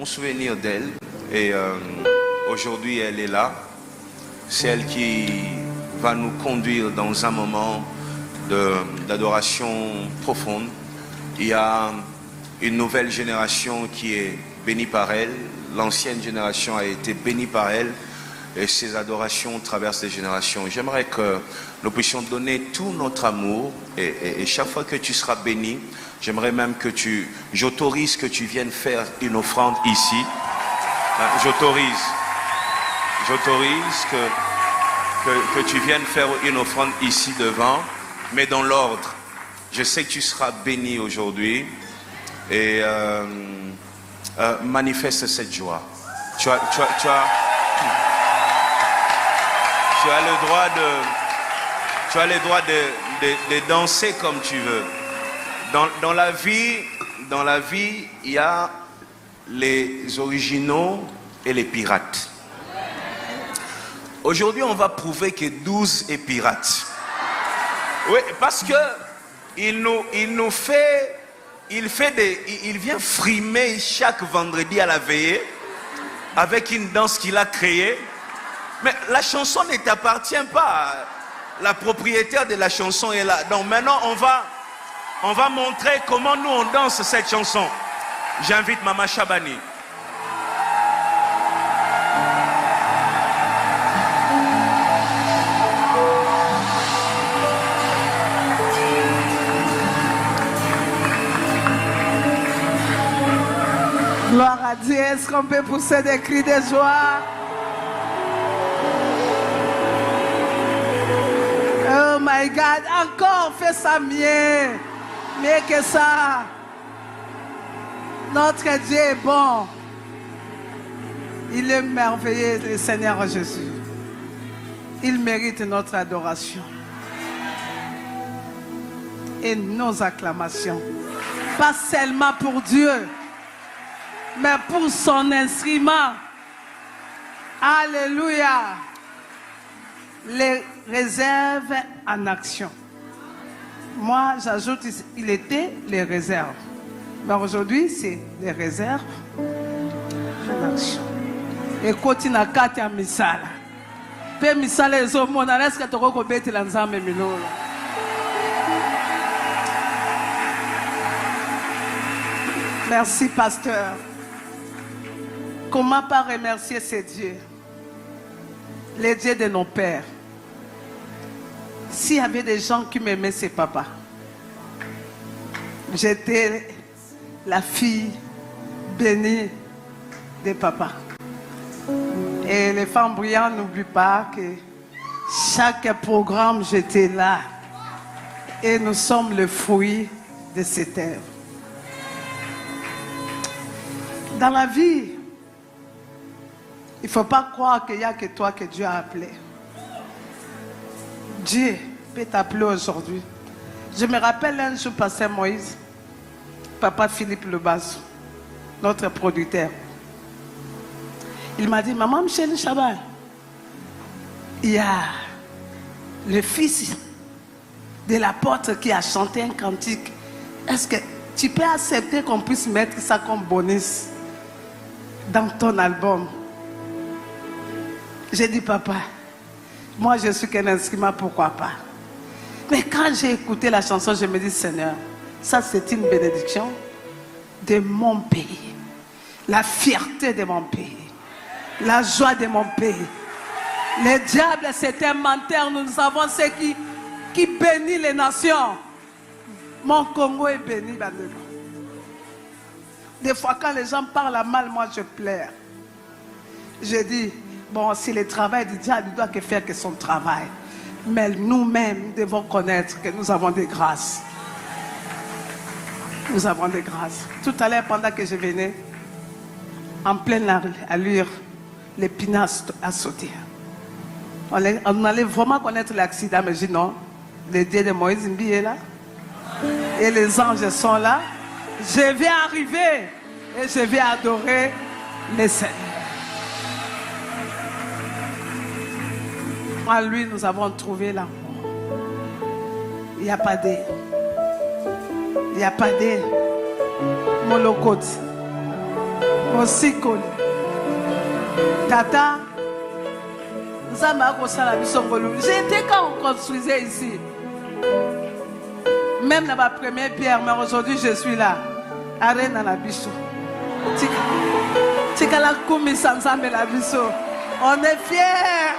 bon souvenir d'elle. Et aujourd'hui, elle est là. C'est elle qui va nous conduire dans un moment d'adoration profonde. Il y a une nouvelle génération qui est bénie par elle. L'ancienne génération a été bénie par elle. Et ces adorations traversent les générations. J'aimerais que nous puissions donner tout notre amour. Et chaque fois que tu seras béni, j'aimerais même que j'autorise que tu viennes faire une offrande ici. J'autorise que tu viennes faire une offrande ici devant, mais dans l'ordre. Je sais que tu seras béni aujourd'hui et manifeste cette joie. Tu as le droit de danser comme tu veux. Dans la vie, il y a les originaux et les pirates. Aujourd'hui, on va prouver que 12 est pirate. Oui, parce que il vient frimer chaque vendredi à la veillée avec une danse qu'il a créée. Mais la chanson ne t'appartient pas. La propriétaire de la chanson est là. Donc maintenant, on va montrer comment nous on danse cette chanson. J'invite Maman Chabani. Gloire à Dieu. Est-ce qu'on peut pousser des cris de joie? Oh my God, encore fais ça mieux que ça. Notre Dieu est bon. Il est merveilleux, le Seigneur Jésus. Il mérite notre adoration et nos acclamations. Pas seulement pour Dieu, mais pour son instrument. Alléluia. Les réserves en action. Moi, j'ajoute, il était les réserves. Mais aujourd'hui, c'est les réserves en action. Et continue à quatre à misala. Pe misala ezo mona est-ce que tu vas bête l'ensemble milolo. Merci, pasteur. Comment pas remercier ces dieux? Les dieux de nos pères. S'il y avait des gens qui m'aimaient, c'est papa. J'étais la fille bénie de papa. Et les femmes brillantes n'oublient pas que chaque programme, j'étais là. Et nous sommes le fruit de cette œuvre. Dans la vie, il ne faut pas croire qu'il n'y a que toi que Dieu a appelé. Dieu peut t'appeler aujourd'hui. Je me rappelle un jour, pasteur Moïse, papa Philippe Lebasso, notre producteur. Il m'a dit, maman Michel Chaban, il y a le fils de l'apôtre qui a chanté un cantique. Est-ce que tu peux accepter qu'on puisse mettre ça comme bonus dans ton album? J'ai dit, papa, moi je suis qu'un instrument, pourquoi pas? Mais quand j'ai écouté la chanson, je me dis, Seigneur, ça c'est une bénédiction de mon pays. La fierté de mon pays. La joie de mon pays. Le diable, c'est un menteur. Nous savons ce qui bénit les nations. Mon Congo est béni. Des fois, quand les gens parlent mal, moi je pleure. Je dis, bon, si le travail du diable ne doit que faire que son travail. Mais nous-mêmes, nous devons connaître que nous avons des grâces. Nous avons des grâces. Tout à l'heure, pendant que je venais, en pleine allure, l'épinasse a sauté. On allait vraiment connaître l'accident, mais je dis non. Le Dieu de Moïse Mbi est là. Et les anges sont là. Je vais arriver et je vais adorer le Seigneur. En lui, nous avons trouvé l'amour. Il n'y a pas de... Il n'y a pas de... Molokot. Aussi cool. Tata, j'étais quand on construisait ici. Même dans ma première pierre, mais aujourd'hui je suis là. Arrête dans la bichou. Tika la koumi ensemble la bichou. On est fiers.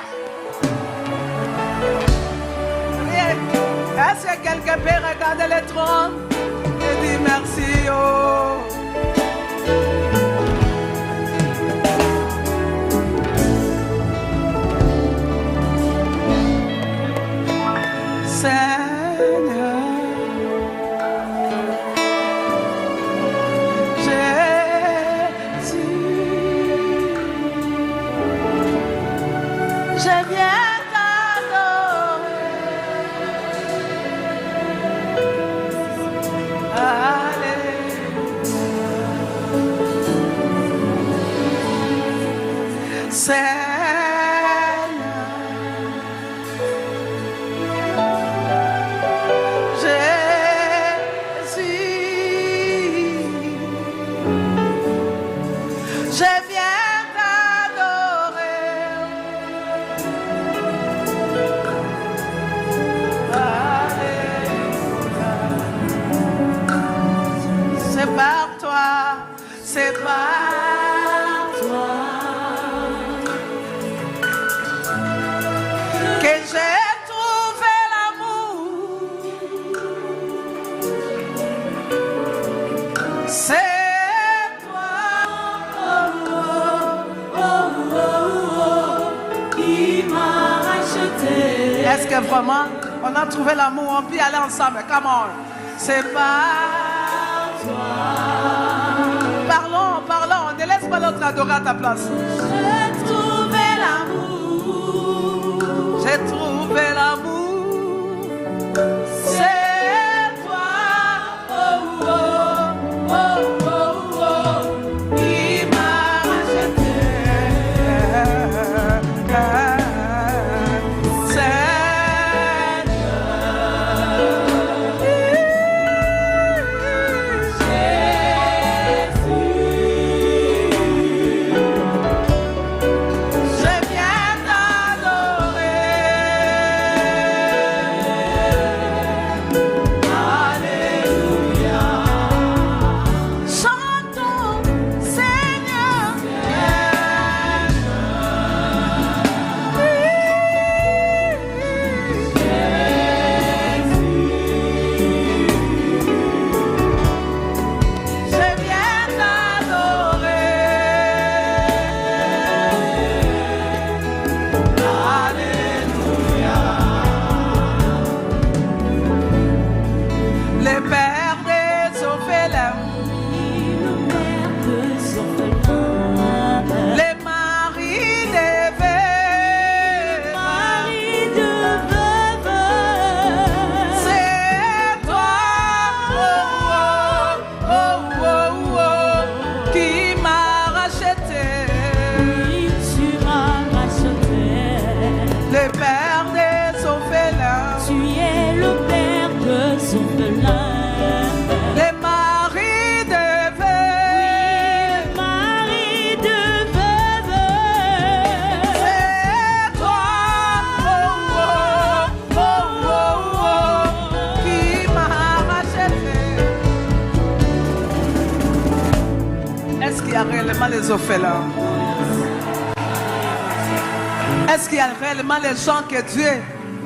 Est-ce que quelqu'un peut regarder le trône et dire merci? Oh. Seigneur, Jésus, je viens t'adorer. Alléluia. Seigneur, je viens t'adorer. Alléluia. C'est par toi, c'est par toi que j'ai trouvé l'amour. C'est est-ce que vraiment on a trouvé l'amour? On peut aller ensemble. Come on. C'est par toi. Parlons, parlons. Ne laisse pas l'autre adorer à ta place. J'ai trouvé l'amour. J'ai trouvé l'amour. C'est toi. Oh, oh, oh, oh, oh. Qui m'a racheté. Réellement les orphelins? Est-ce qu'il y a réellement les gens que Dieu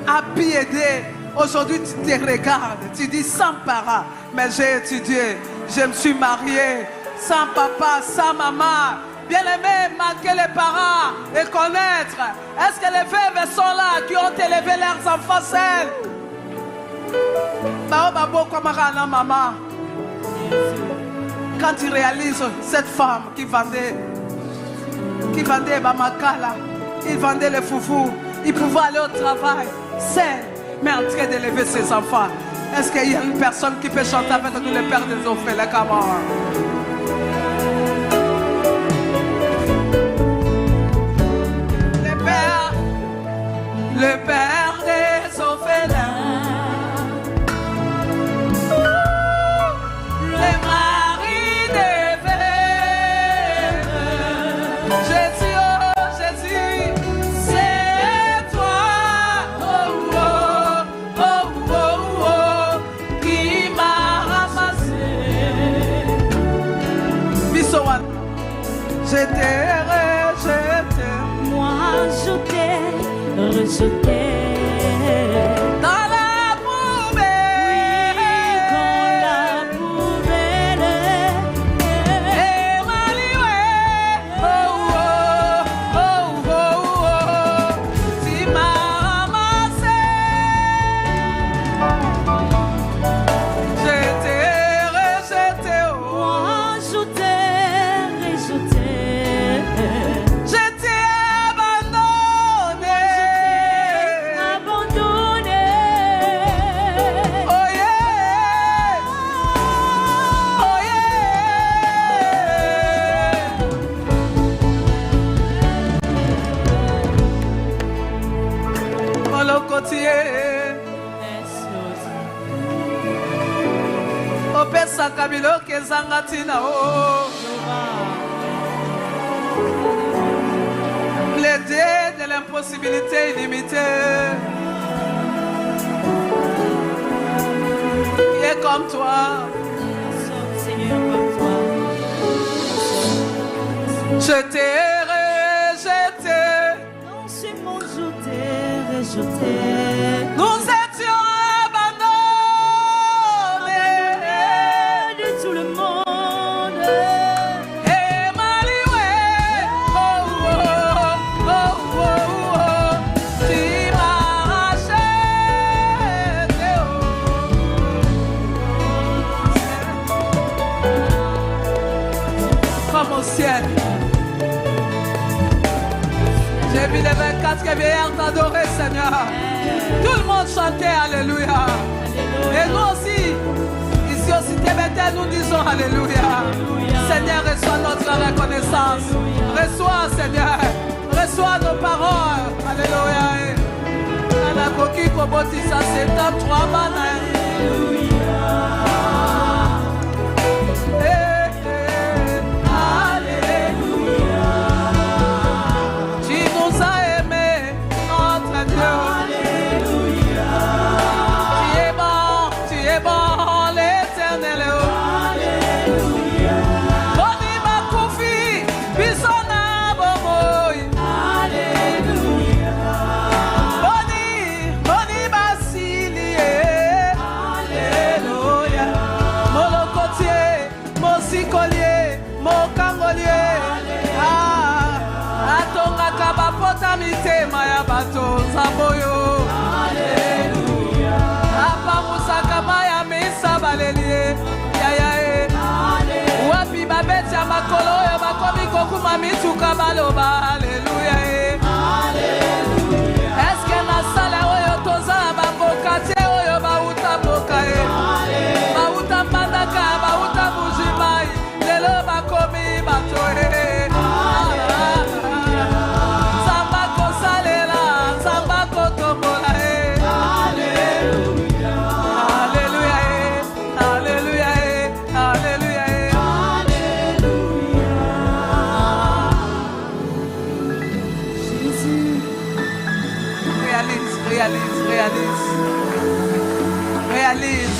a pu aider? Aujourd'hui tu te regardes, tu dis sans parents, mais j'ai étudié, je me suis marié sans papa, sans maman. Bien aimé, manquer les parents et connaître. Est-ce que les veuves sont là qui ont élevé leurs enfants seuls? Maman. Quand tu réalises cette femme qui vendait Bamakala, il vendait les foufous, il pouvait aller au travail, seul, mais en train d'élever ses enfants. Est-ce qu'il y a une personne qui peut chanter avec nous, les pères des orphelins? Comment? Le père des orphelins. Le mari des veuves. Je t'ai rejeté. Moi je t'ai rejeté. Dans la poubelle. Oui, dans la poubelle. Et Malioué. Oh, oh, oh, oh, oh. Tu m'as ramassé. Je t'ai rejeté. Oh. Moi je t'ai rejeté. Je t'ai abandonné. Abandonné. Oh yeah. Oh yeah. Oh le côtier. Opesa kabilo kezanga tina oh. Plaider de l'impossibilité illimitée. Qui est comme toi. Seigneur comme toi. Je t'ai rejeté. Non seulement je t'ai rejeté. Nous étions abandonnés. De tout le monde. Et Malioué. Oh, oh, oh, oh, oh. Tu m'as racheté. Oh. Comme au ciel. J'ai vu les 24 vieillards t'adorer, Seigneur. Tout le monde chantait Alléluia. Et nous aussi, ici au Cité Bethel, nous disons Alléluia. Seigneur, reçois notre reconnaissance. Reçois, Seigneur. Reçois nos paroles. Alléluia. Anakoki Kobotisa, c'est top 3 manas. Tu nous as aimés, notre Dieu. Tu es bon, l'Éternel. Boni Bakoufi, Bisona Bomoy. Boni Basilie. Alléluia. Molokotier, Mosikolier, Mokangolier. Atonga kabapota mitema ya bato zaboyo. Alléluia. Apa musaka maya misa balelie. Ya e. Wapi babeti ya makolo yo bakomi kokuma mituka baloba. Alléluia e. Eske na sala oyo toza bamboka te oyo bauta boka e. Bauta mbandaka, bauta mujimai. Lelo bakomi bato e. Zambako salela, zambako tombola e. Alléluia. Alléluia e. Alléluia e. Alléluia e. Jésus. Réalise, réalise, réalise. Réalise.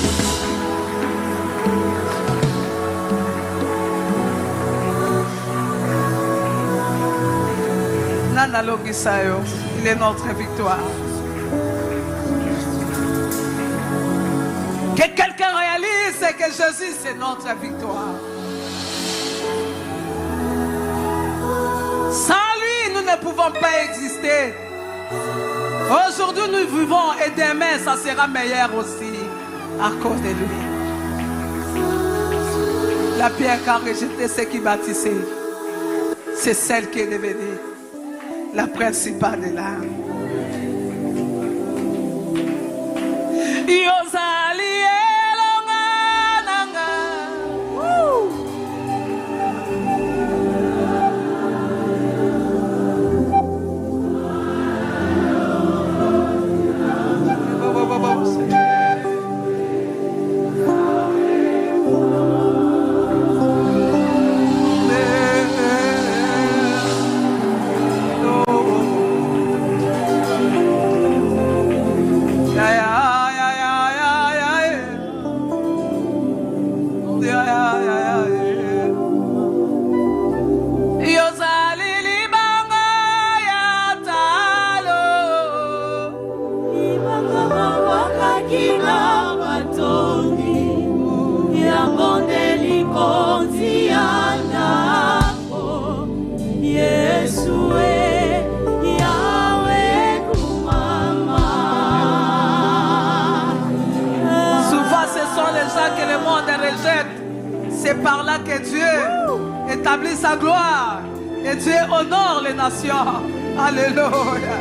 Nana Logisayo, il est notre victoire. Que quelqu'un réalise que Jésus, c'est notre victoire. Sans lui, nous ne pouvons pas exister. Aujourd'hui, nous vivons et demain, ça sera meilleur aussi à cause de lui. La pierre qu'a rejeté ce qui bâtissait, c'est celle qui est devenue la principale de l'âme. Yozali elonga nanga. sa gloire. Et Dieu honore les nations. Alléluia.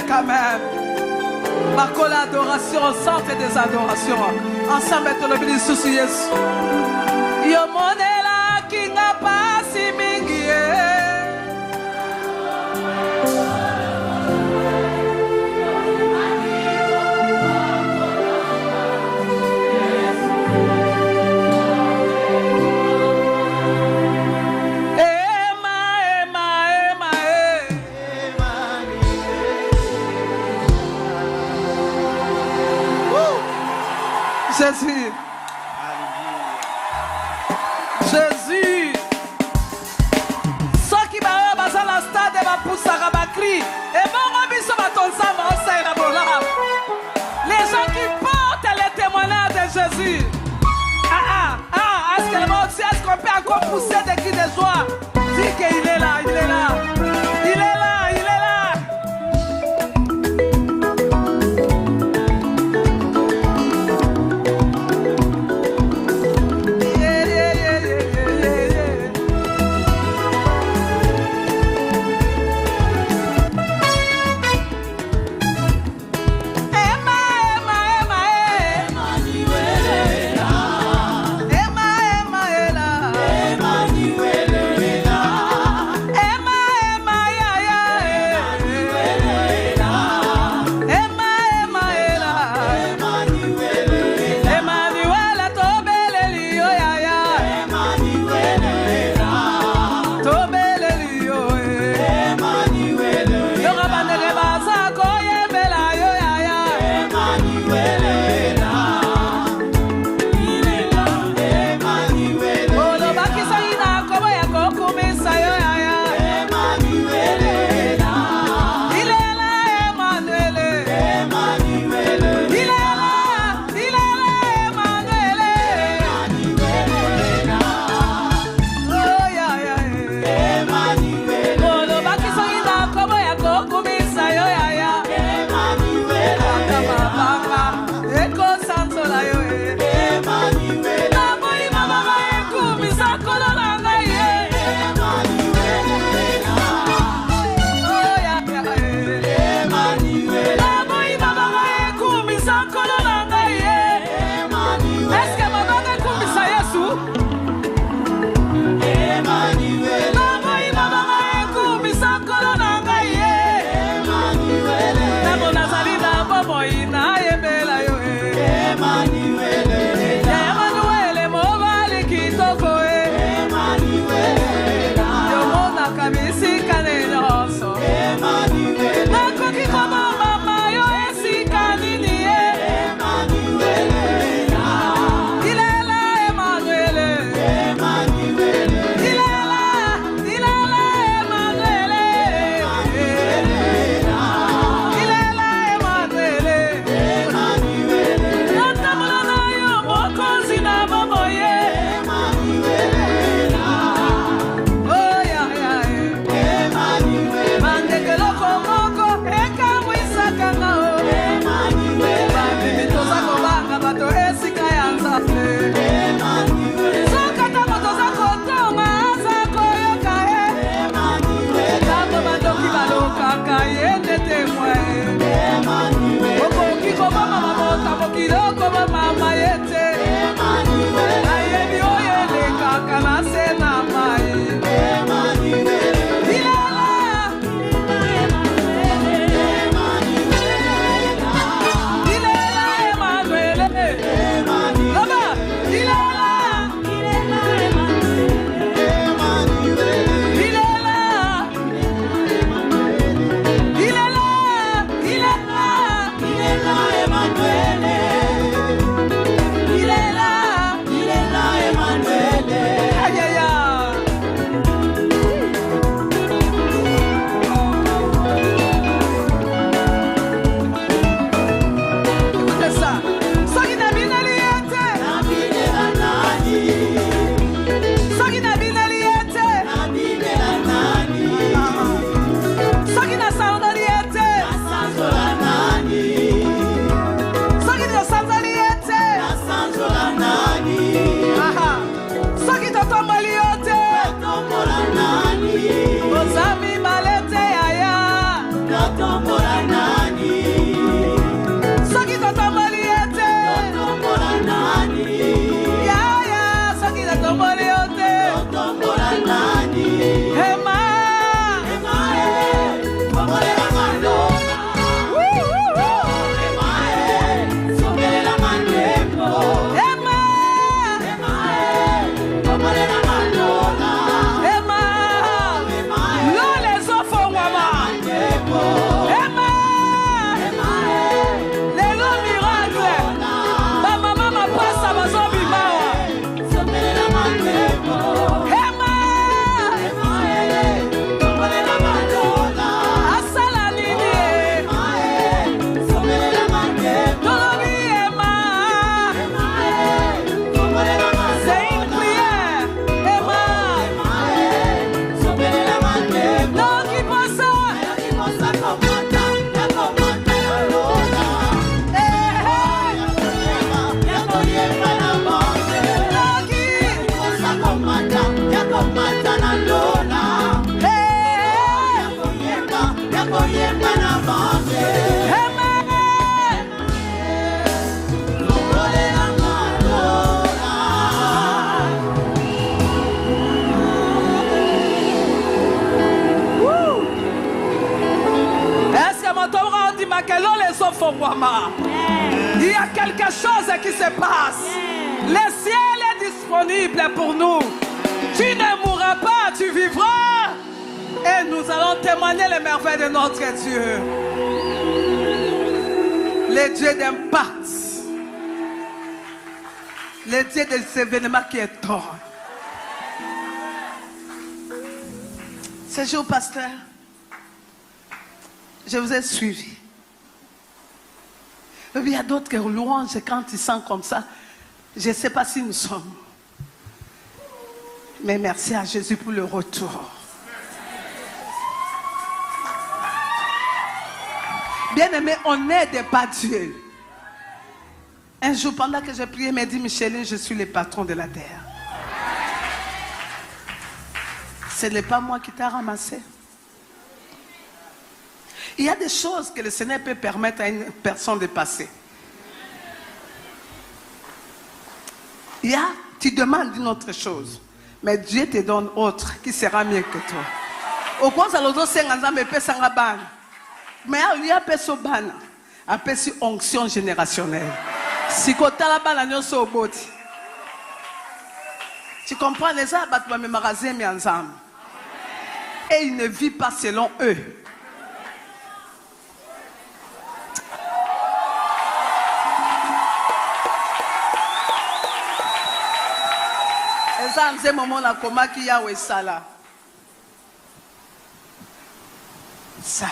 Quand même. Marquons l'adoration au centre des adorations. Ensemble, tout le béni sous Jésus. Yo monela qui n'a pas si mingi. Jésus. Jésus. Ceux qui va dans la stade va pousser à bakri. Et bon, les gens qui portent les témoignages de Jésus. Est-ce qu'on peut encore pousser des cris de joie? Dis qu'il est là, il est là. Il est là, il est là. Il y a quelque chose qui se passe. Le ciel est disponible pour nous. Tu ne mourras pas, tu vivras. Et nous allons témoigner les merveilles de notre Dieu. Le Dieu d'impact. Le Dieu des événements qui est tort. Ce jour, pasteur, je vous ai suivi. Il y a d'autres qui louanges quand ils sont comme ça. Je ne sais pas si nous sommes. Mais merci à Jésus pour le retour. Bien-aimé, on n'aide pas Dieu. Un jour, pendant que j'ai prié, il m'a dit, Micheline, je suis le patron de la terre. Ce n'est pas moi qui t'ai ramassé. Il y a des choses que le Seigneur peut permettre à une personne de passer. Tu demandes une autre chose, mais Dieu te donne autre qui sera mieux que toi. Au contraire, l'autre c'est un mais il y a personne qui a une onction générationnelle. Si tu tu comprends les gens ensemble. Et ils ne vivent pas selon eux. En ce moment là, comment qu'il y a Sala. Sala.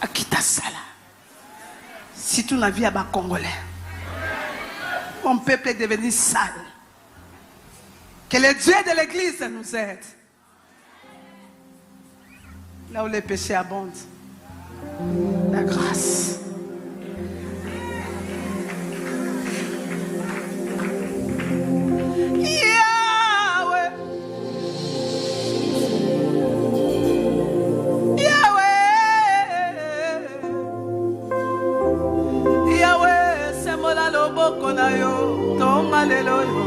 Akita Sala. Si tu n'as vu à Congolais, mon peuple est devenu sale. Que le Dieu de l'église nous aide. Là où les péchés abondent, la grâce. Yahweh. na yo tonga lelo yo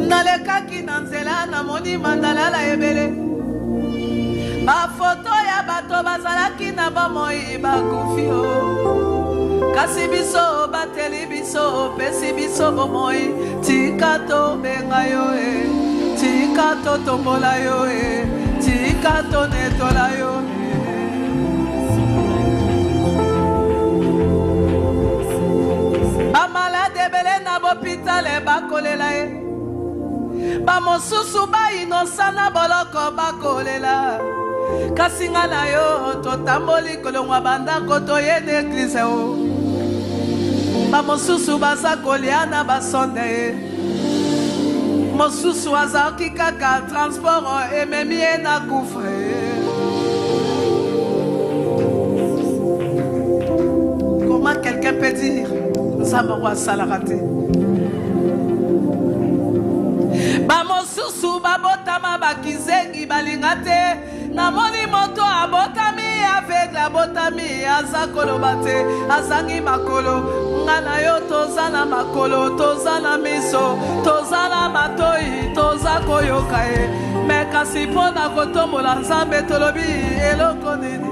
nalekaki na nzela namoni mandalala ebele bafoto ya bato bazalaki na bomoi bakufi o kasi biso bateli biso pesi biso bomoi tika tobenga yo tika totombola yo tika tonetola yo bamalade ebele na bopitale bakolela ye bamosusu bainosa na boloko bakolela kasi nga na yo totamboli kolongwa bandako toyede eglize o bamosusu baza kolia na basonde ye mosusu azalaki kaka transport ememi ye na kufre comment quelqu'un peut dire nzambe ngo asalaka te bamosusu babotama bakizengi balinga te namoni moto abotami aveugle abotami aza koloba te azangi makolo nga na yo toza na makolo toza na miso toza na matoi toza koyoka ye me kasi mpo na kotombola nzambe tolobi eloko nini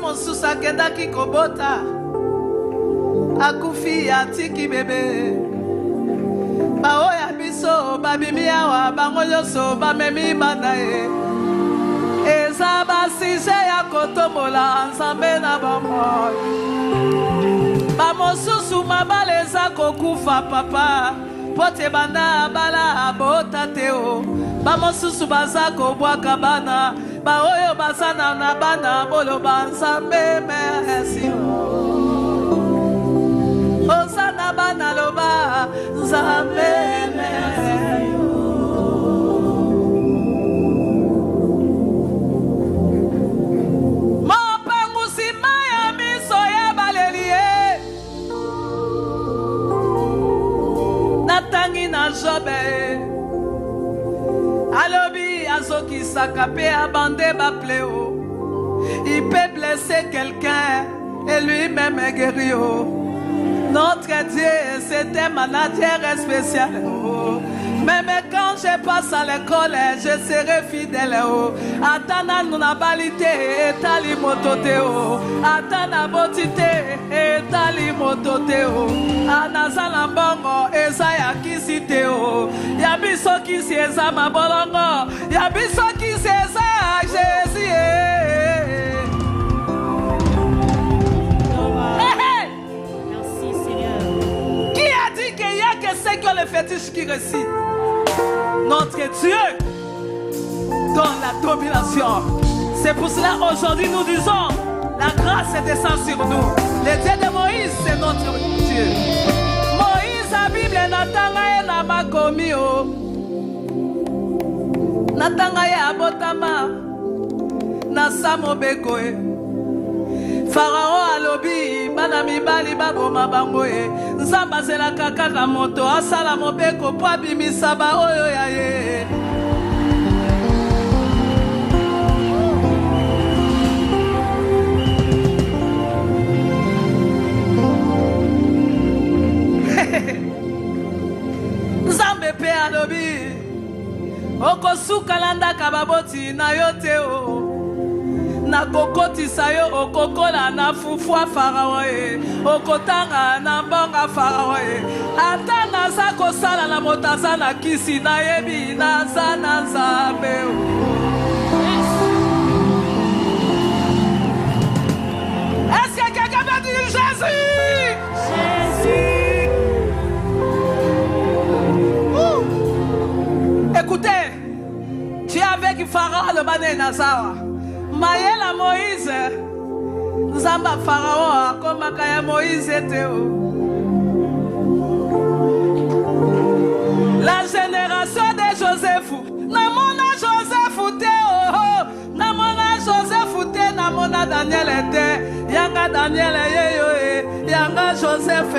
mosusu akendaki kobota akufi atiki bebe baoya biso babimi awa bango nyonso bamemi bana ye eza basije ya kotombola nzambe na bamoi bamosusu mabala eza kokufa papa po te banda bala abota te o bamosusu baza kobwaka bana baoyo bazana na bana boloba nzambe merci ozana bana loba nzambe merci mopangusima ya miso ya balelie natangi na jobe alobi azokisaka pe abandé bapleo il peut blesser quelqu'un et lui-même est guéri oh. Notre Dieu c'est un manager spécial oh. Même quand je passe à l'école je serai fidèle oh. Atana nuna balite etali motote oh. Atana botite etali motote oh. Anazala bongo eza ya kisite oh. Ya biso kisi eza mabolongo. Ya biso kisi eza ya Jésus Merci Seigneur. Qui a dit qu'il y a que ceux qui ont le fétiche qui récite? Notre Dieu donne la domination. C'est pour cela aujourd'hui nous disons la grâce descend sur nous. Le Dieu de Moïse c'est notre Dieu. Moïse la Bible natanga ye na makomi o. Natanga ye abotama na samobeko e. Pharaon alobi bana mibali baboma bango ye. Nzambe azelaka kaka moto asala mobeko po abimisa baoyo ya ye. Nzambe pe alobi okosuka landaka baboti na yo te o. Na kokotisa yo okokola na fufua Pharaon e. Okotanga na mbonga Pharaon e. Ata naza kosala na moto aza na kisi nayebi naza na Nzambe o. Est-ce que quelqu'un peut dire Jésus? Jésus. Écoutez, tu es avec Pharaon le bané Nazawa. Maëla Moïse, Nzamba Pharaon, comme Makaya Moïse était. La génération de Joseph, Namona Joseph Théo, Namona Joseph. Daniel Yanga Joseph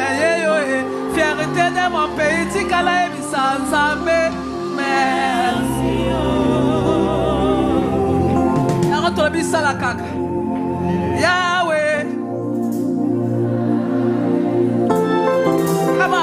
fierté de mon pays Tikala Ebisanzambe. Merci. Yanga la kaka. Yahweh. Come on.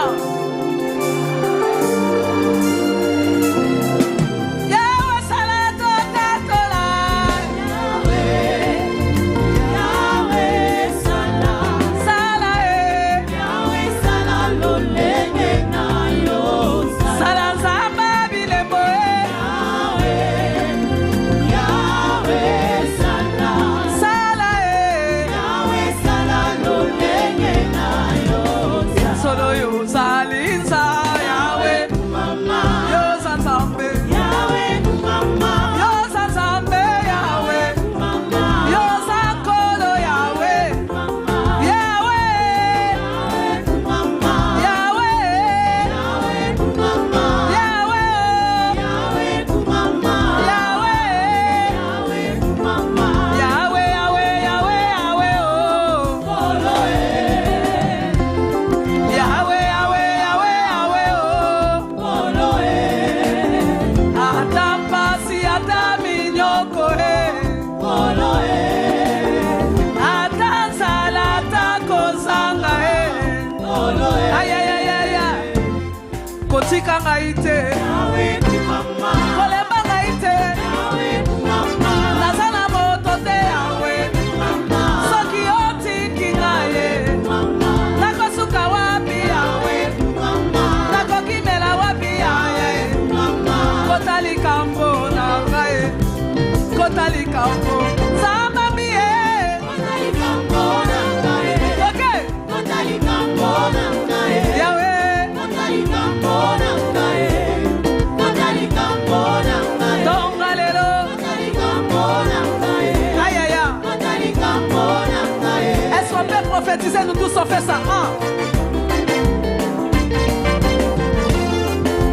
Nous tous on fait ça.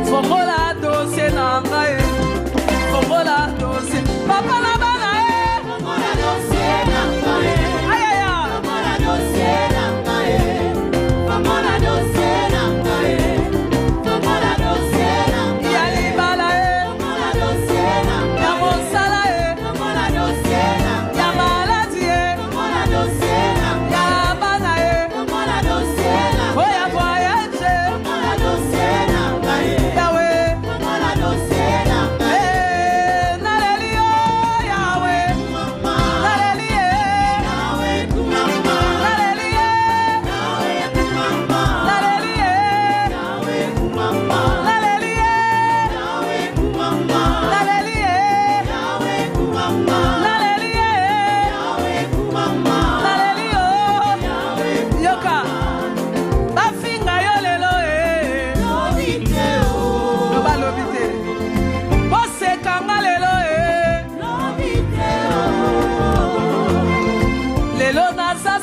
Fomola dossier nangae. Fomola dossier. Papa la banae. Fomola dossier nangae. Aïe aïe aïe. Fomola dossier nangae. Fomola dossier nangae. Fomola dossier nangae. Yali balae. Fomola dossier nangae. Yamosalae. Fomola dossier nangae. Yamaladiye. Fomola dossier nangae.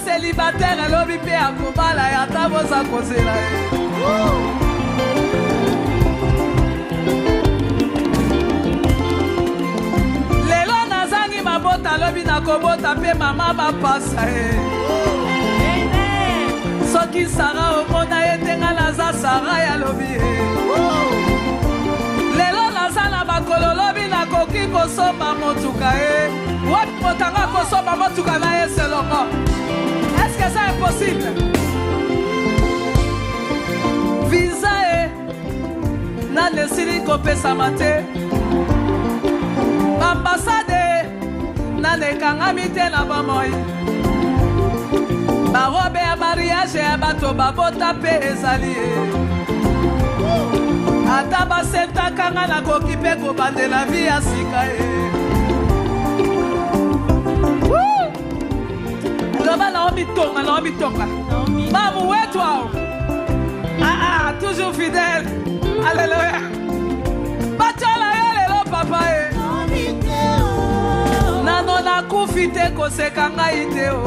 Célibataire lobi pe akobala ya taboza kozela lelo nazangi mabota lobi nakobota pe mama bapasa soki Sara omona etenga naza Sara ya lobi lelo naza na bakolo lobi nakoki kosomba motuka wapi motanga kosomba motuka na ye selongo. Est-ce que ça est possible? Visa na lesili kopesa mate. Ambassade na nekangami te na bamoi. Barobe ya mariage ya bato babota pe ezali. Ata basenta kanga na koki pe kobandela vi ya sika Naomi Tonga. Maman, où est toi? Toujours fidèle. Alléluia. Bachala, papa. Nano na kufite kosekanga ideo.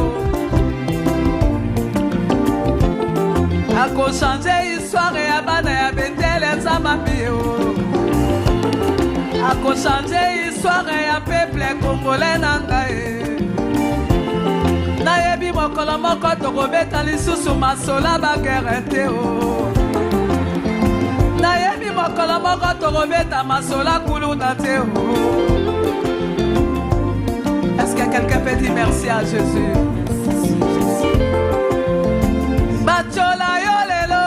Ako changer histoire ya bana ya Bethel Zamambio. Ako changer histoire ya peuple congolais nangae. Na yebi mo mokolo moko tokobeta lisusu masola bagere te o. Nayebi mokolo moko tokobeta masola kuluna te o. Est-ce que quelqu'un peut dire merci à Jésus? Bachola yo lelo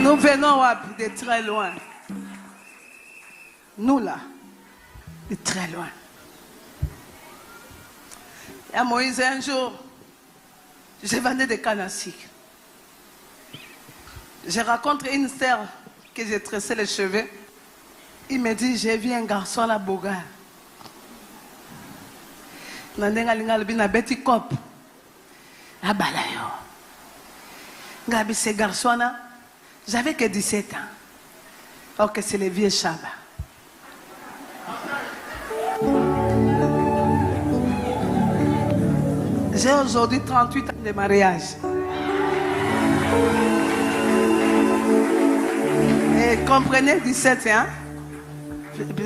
Nous venons de très loin. Nous là, de très loin. Et à Moïse, un jour, je venais de Canasik. Je rencontre une sœur que j'ai tressé les cheveux. Il me dit, j'ai vu un garçon à la Boga. Ce garçon-là, j'avais que 17 ans. Or que c'est le vieux Chaba. J'ai aujourd'hui 38 ans de mariage. Et comprenez, 17 ans,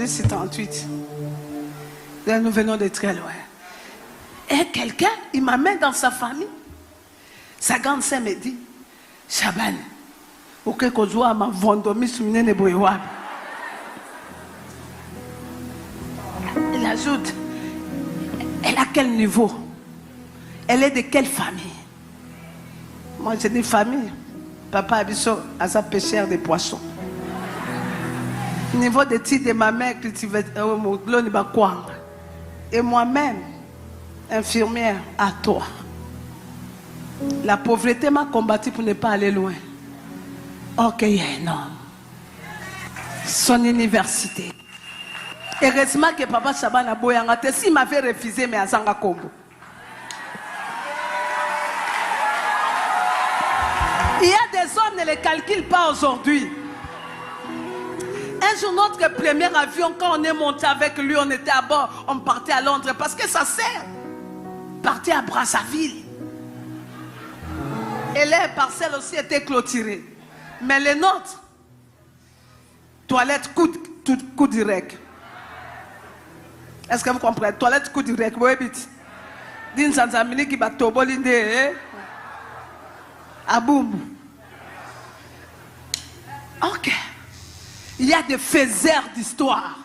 c'est 38. Là, nous venons de très loin. Et quelqu'un, il m'amène dans sa famille. Sa grande sœur me dit, Chaban, ok, qu'on joue à ma vendomi soumine ne boyewa. Il ajoute, elle a quel niveau? Elle est de quelle famille? Moi, j'ai dit famille. Papa Abisso a sa pêcheur de poissons. Niveau de titre de ma mère cultivait et moi-même, infirmière, à toi. La pauvreté m'a combattu pour ne pas aller loin. Ok, il y a un homme. Son université. Heureusement que papa Chaban a boyangate. S'il m'avait refusé, mais à Zanga Kombo. Il y a des hommes, ne les calculent pas aujourd'hui. Un jour, notre premier avion, quand on est monté avec lui, on était à bord, on partait à Londres parce que ça sert. Partait à Brazzaville. Et les parcelles aussi étaient clôturées. Mais les nôtres, toilette coup direct. Est-ce que vous comprenez? Toilette coup direct. Oui, vite. D'une sansamini qui va tobolinde. Aboum. Ok. Il y a des faiseurs d'histoire.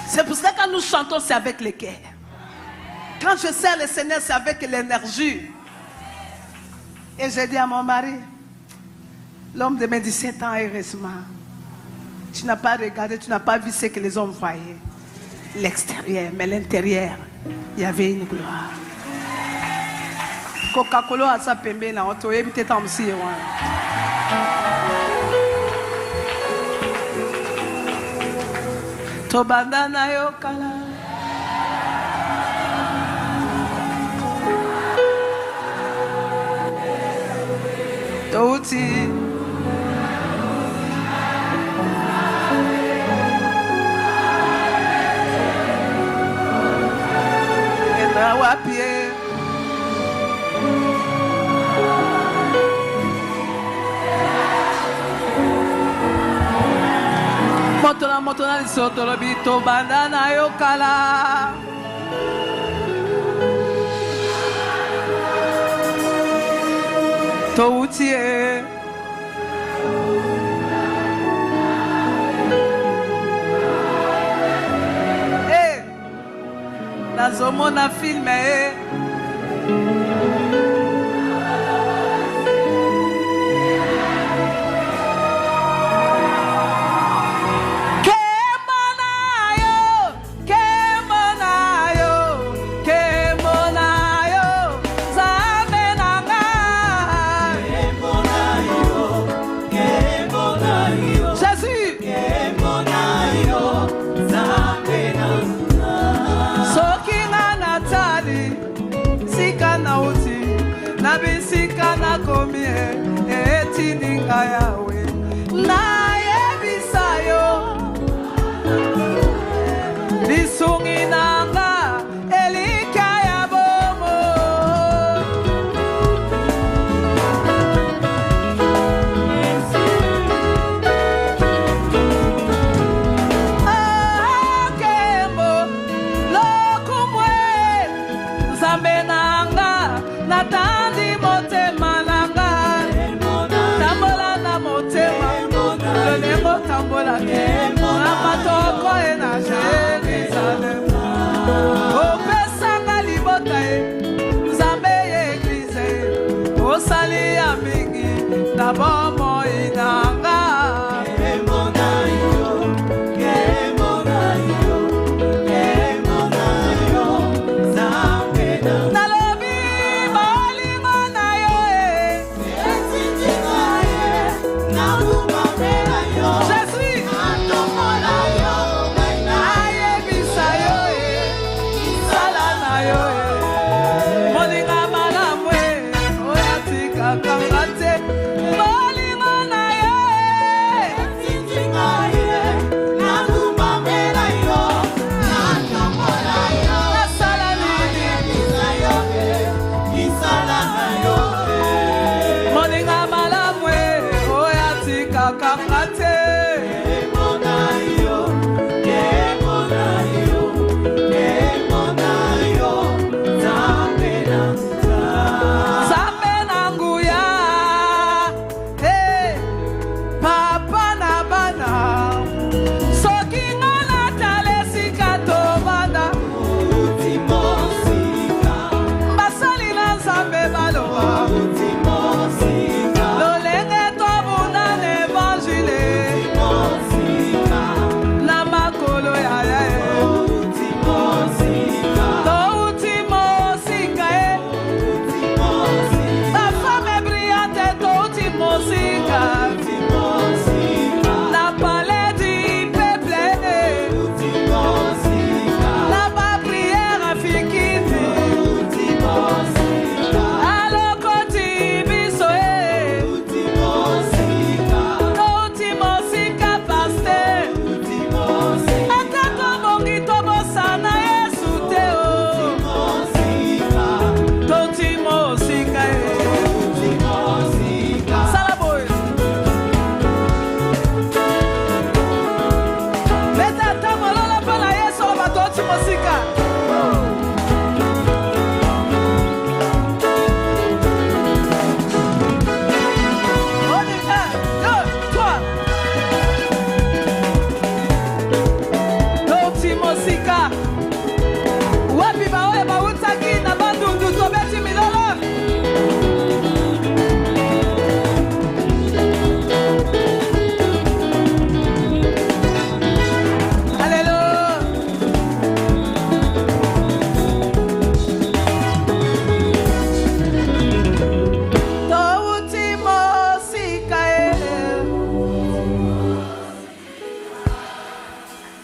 C'est pour ça que quand nous chantons, c'est avec le cœur. Quand je sers le Seigneur, c'est avec l'énergie. Et j'ai dit à mon mari, l'homme de mes 17 ans, heureusement, tu n'as pas regardé, tu n'as pas vu ce que les hommes voyaient. L'extérieur, mais l'intérieur, il y avait une gloire. Coca-Cola a sa pembe na auto éviter tam si wa. To bandana yo kala. To uti. Ena wapie. Motona di sotto lo bito bandana yo kala. To utie. Nazomona filme.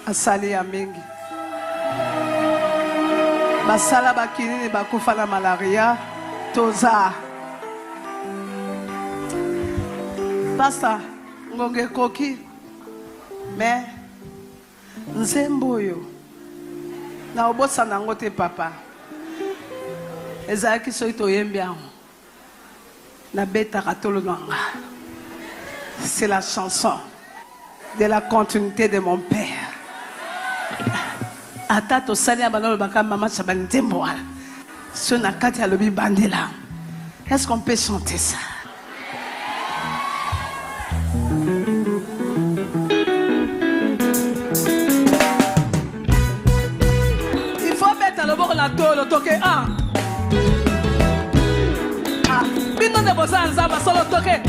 Asali ya mingi basala bakinini bakufa na malaria toza pasta ngonge koki me nzembo oyo na obosa nango te papa ezalaki soki toyembi yango nabetaka tolo nanga. C'est la chanson de la continuité de mon père. Ata to sali abalo baka mama chabantembo ala. Ce na kati alobi bandela. Est-ce qu'on peut chanter ça? Il faut mettre le bord la tolo toke ah. Ah, bino de bosan zamba solo toke.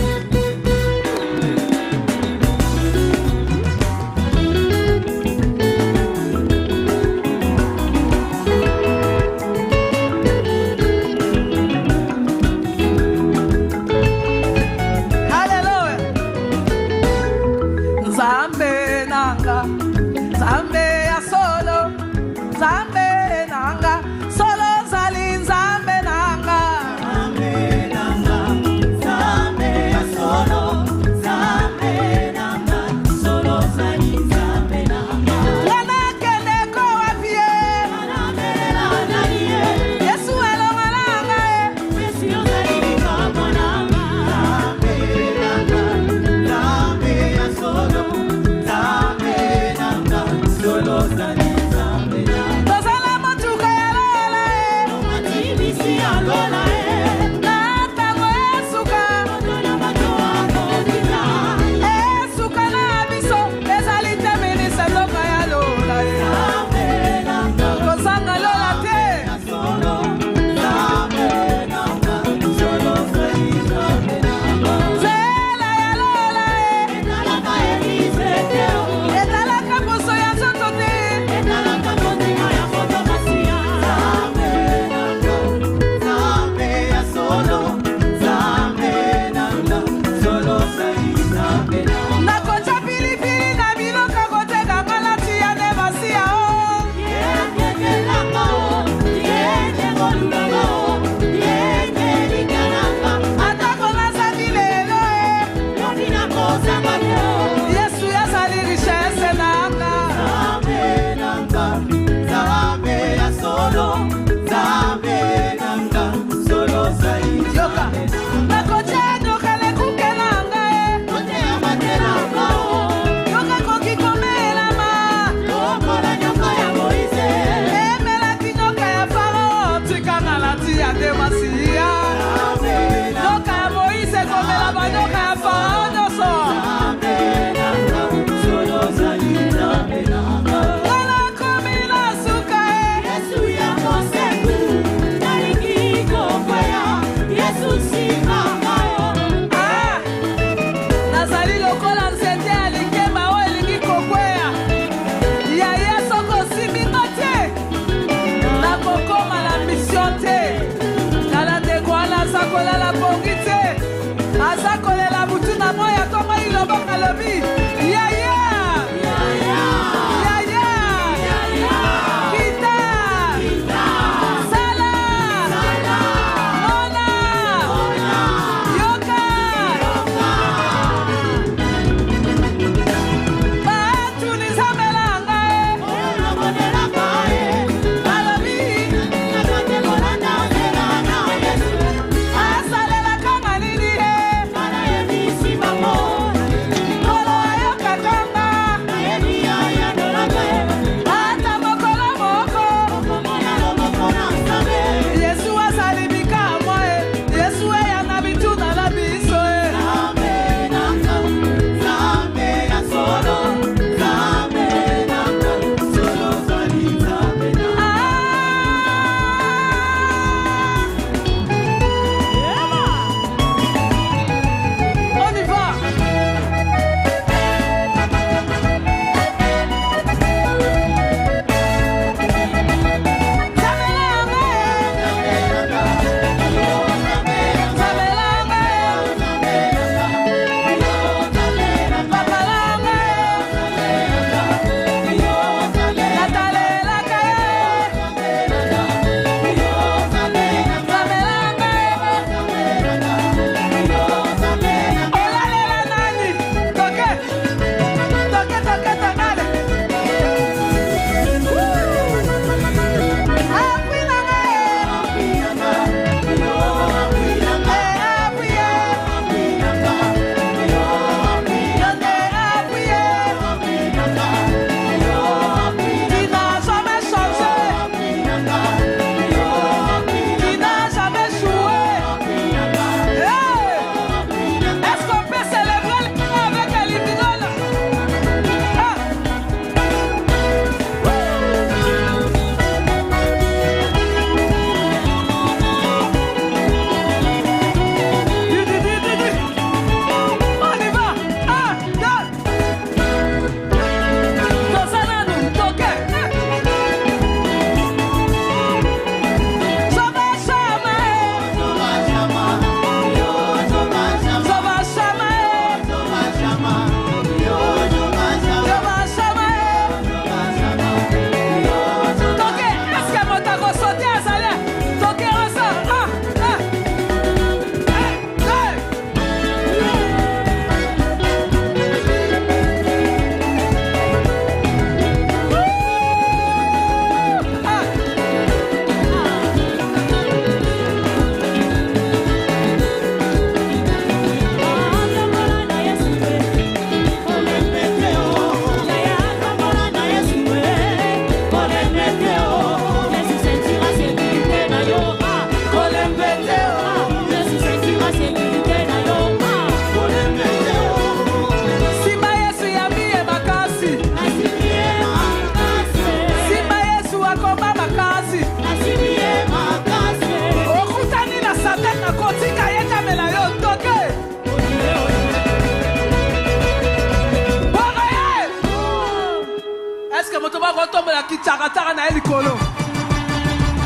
kaka na elikolo.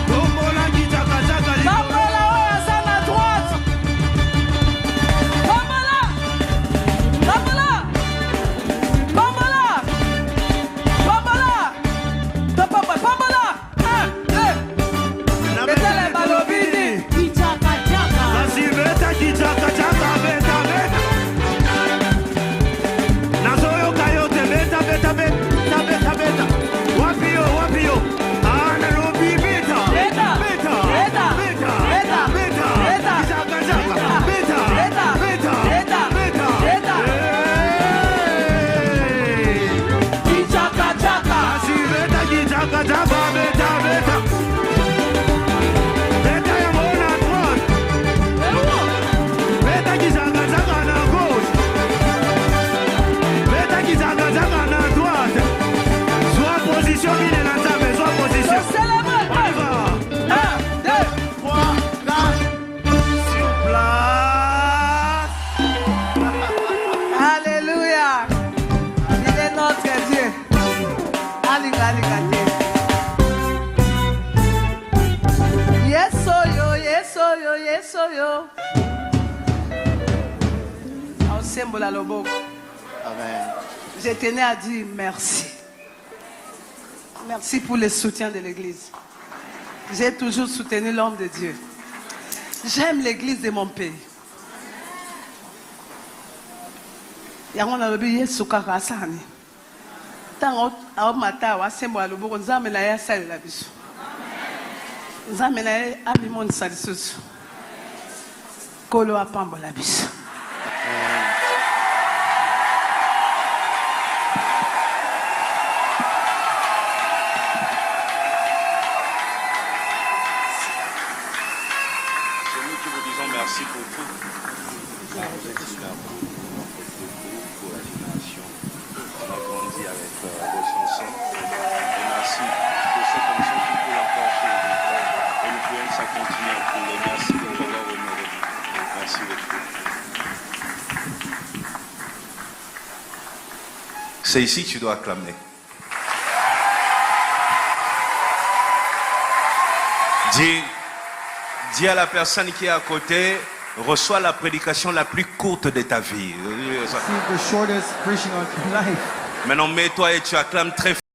Pambola oyo aza na droite. Pambola. Pambola. Pambola. Pambola. Pambola. Pambola. 1, 2. Betele balobini. Kichaka chaka. Nasibeta kichaka chaka beta beta. Nazoyo kayote beta beta beta beta beta. Wapio wapio. Nairobi beta. Beta. Beta. Beta. Beta. Beta. Beta. Beta. Kichaka chaka. Beta. Beta. Beta. Beta. Beta. Beta. Hey. Kichaka chaka. Nasibeta kichaka chaka beta beta. Beta ya mona droite. Beta kichaka chaka na gauche. Beta kichaka chaka na droite. Soit position qui est dans ta maison, soit position. On célèbre. On y va. 1, 2. 3, 4. Sur place. Alléluia. Il est notre Dieu. Alinga, alinga, te. Yes, oh yo, yes, oh yo, yes, oh yo. Au symbole à l'oboko. Amen. Je tenais à dire merci. Merci pour le soutien de l'Église. J'ai toujours soutenu l'homme de Dieu. J'aime l'Église de mon pays. Yango na lobi Yesu kaka asani. Tango aomata wa sembo ya loboko nzambe na ye asalela biso. Nzambe na ye abimonisa lisusu. Kolo apambola biso. C'est nous qui vous disons merci pour tout. Car vous êtes là pour la génération. On a grandi avec vos chansons. Et merci pour cette chanson qui coule encore sur le temps. Et nous pouvons ça continuer pour le merci pour l'avoir honoré. Merci beaucoup. C'est ici que tu dois acclamer. Dis à la personne qui est à côté, reçois la prédication la plus courte de ta vie. Receive the shortest preaching of your life. Maintenant, mets-toi et tu acclames très fort.